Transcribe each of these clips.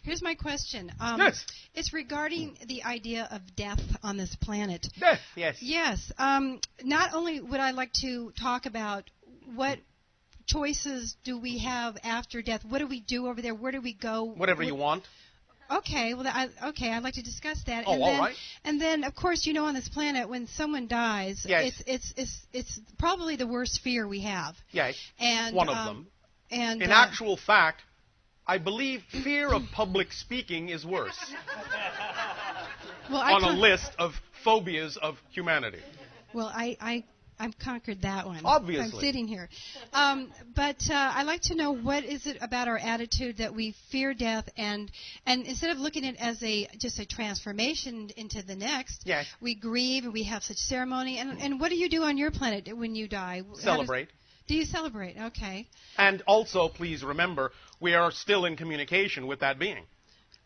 Here's my question. Yes. It's regarding the idea of death on this planet. Death, yes. Yes. Not only would I like to talk about what choices do we have after death, what do we do over there, where do we go? Whatever you want. Okay, well, I'd like to discuss that. Oh, all right. And then, of course, on this planet, when someone dies, yes. it's probably the worst fear we have. Yes, and, one of them. And in actual fact, I believe fear of public speaking is worse on a list of phobias of humanity. Well, I've conquered that one. Obviously. I'm sitting here. But I'd like to know, what is it about our attitude that we fear death, and instead of looking at it as just a transformation into the next, yes. we grieve and we have such ceremony. And what do you do on your planet when you die? Celebrate. Do you celebrate? Okay. And also, please remember, we are still in communication with that being.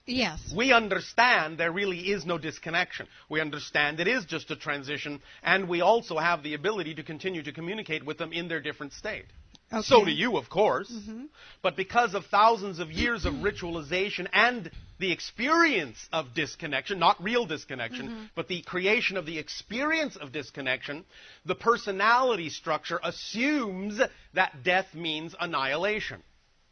Yes. We understand there really is no disconnection. We understand it is just a transition, and we also have the ability to continue to communicate with them in their different state. Okay. So do you, of course. Mm-hmm. But because of thousands of years of ritualization and the experience of disconnection, not real disconnection, mm-hmm. but the creation of the experience of disconnection, the personality structure assumes that death means annihilation.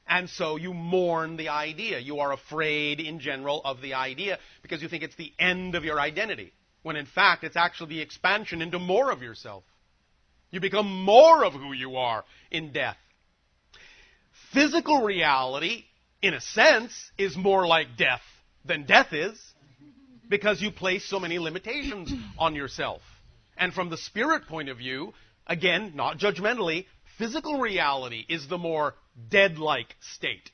And so you mourn the idea. You are afraid in general of the idea because you think it's the end of your identity, when in fact it's actually the expansion into more of yourself. You become more of who you are in death. Physical reality, in a sense, is more like death than death is, because you place so many limitations on yourself. And from the spirit point of view, again, not judgmentally, physical reality is the more dead-like state.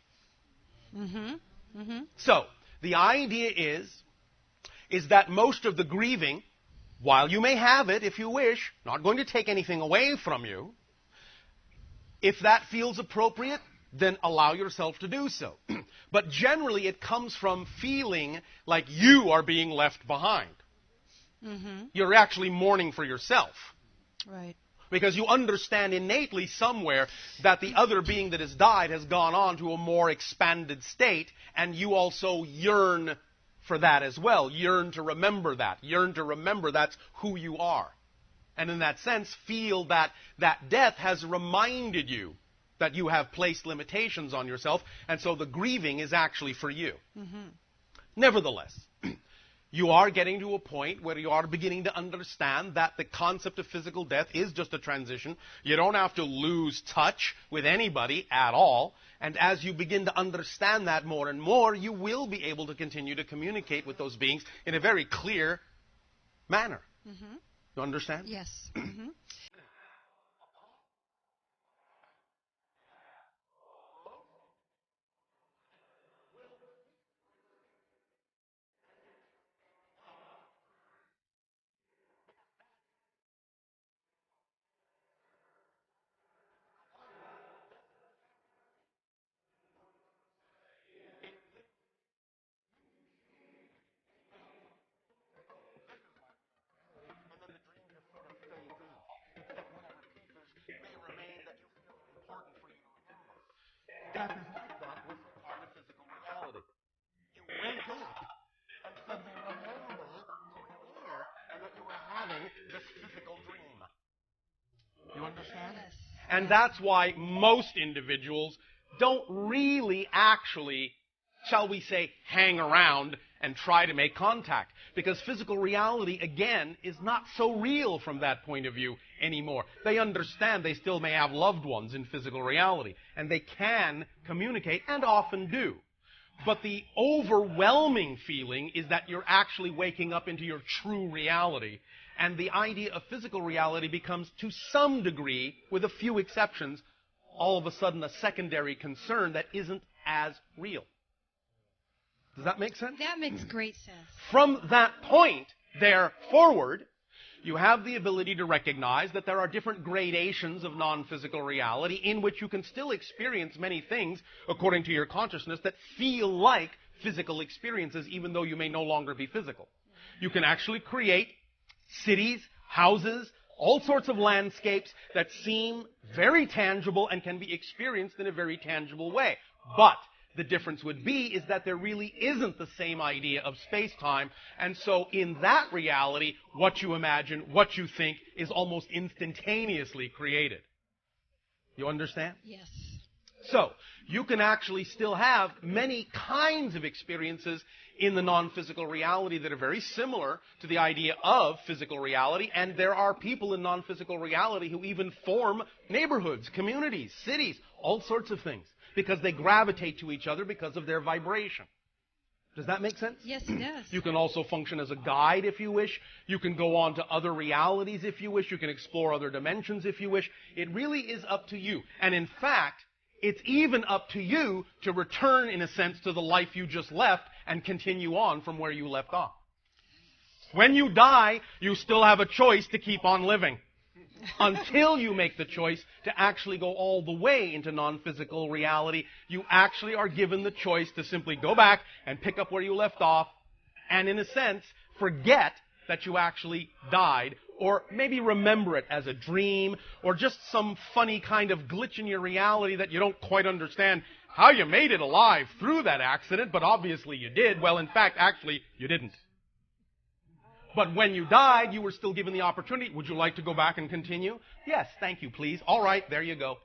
Mm-hmm. Mm-hmm. So, the idea is that most of the grieving, while you may have it if you wish, not going to take anything away from you, if that feels appropriate, then allow yourself to do so. But generally it comes from feeling like you are being left behind. Mm-hmm. You're actually mourning for yourself. Right. Because you understand innately somewhere that the other being that has died has gone on to a more expanded state, and you also yearn for that as well. Yearn to remember that. Yearn to remember that's who you are. And in that sense, feel that death has reminded you that you have placed limitations on yourself, and so the grieving is actually for you. Mm-hmm. Nevertheless, you are getting to a point where you are beginning to understand that the concept of physical death is just a transition. You don't have to lose touch with anybody at all. And as you begin to understand that more and more, you will be able to continue to communicate with those beings in a very clear manner. Mm-hmm. You understand? Yes. Mm-hmm. That is like that with part of physical reality. You wake up and suddenly remember who you were and that you were having this physical dream. You understand? Yes. And that's why most individuals don't really actually, shall we say, hang around and try to make contact. Because physical reality, again, is not so real from that point of view anymore. They understand they still may have loved ones in physical reality, and they can communicate, and often do. But the overwhelming feeling is that you're actually waking up into your true reality, and the idea of physical reality becomes, to some degree, with a few exceptions, all of a sudden a secondary concern that isn't as real. Does that make sense? That makes great sense. From that point there forward, you have the ability to recognize that there are different gradations of non-physical reality in which you can still experience many things, according to your consciousness, that feel like physical experiences, even though you may no longer be physical. You can actually create cities, houses, all sorts of landscapes that seem very tangible and can be experienced in a very tangible way. But The difference would be is that there really isn't the same idea of space-time, and so in that reality, what you imagine, what you think, is almost instantaneously created. You understand? Yes. So, you can actually still have many kinds of experiences in the non-physical reality that are very similar to the idea of physical reality, and there are people in non-physical reality who even form neighborhoods, communities, cities, all sorts of things, because they gravitate to each other because of their vibration. Does that make sense? Yes, it does. You can also function as a guide if you wish. You can go on to other realities if you wish. You can explore other dimensions if you wish. It really is up to you. And in fact, it's even up to you to return, in a sense, to the life you just left and continue on from where you left off. When you die, you still have a choice to keep on living until you make the choice to actually go all the way into non-physical reality. You actually are given the choice to simply go back and pick up where you left off and, in a sense, forget that you actually died, or maybe remember it as a dream, or just some funny kind of glitch in your reality that you don't quite understand how you made it alive through that accident, but obviously you did. Well, in fact, actually, you didn't. But when you died, you were still given the opportunity. Would you like to go back and continue? Yes, thank you, please. All right, there you go.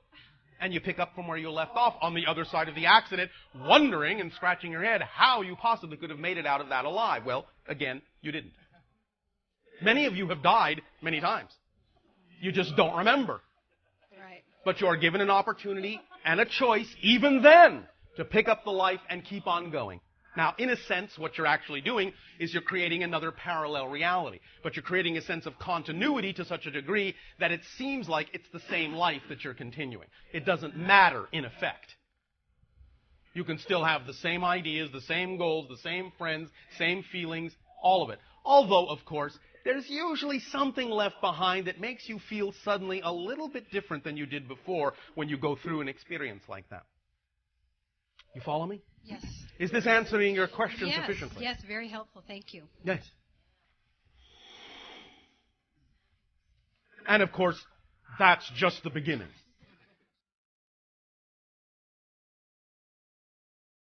And you pick up from where you left off on the other side of the accident, wondering and scratching your head how you possibly could have made it out of that alive. Well, again, you didn't. Many of you have died many times. You just don't remember. Right. But you are given an opportunity and a choice, even then, to pick up the life and keep on going. Now, in a sense, what you're actually doing is you're creating another parallel reality. But you're creating a sense of continuity to such a degree that it seems like it's the same life that you're continuing. It doesn't matter, in effect. You can still have the same ideas, the same goals, the same friends, same feelings, all of it. Although, of course, there's usually something left behind that makes you feel suddenly a little bit different than you did before when you go through an experience like that. You follow me? Yes. Is this answering your question sufficiently? Yes, very helpful. Thank you. Yes. And of course, that's just the beginning.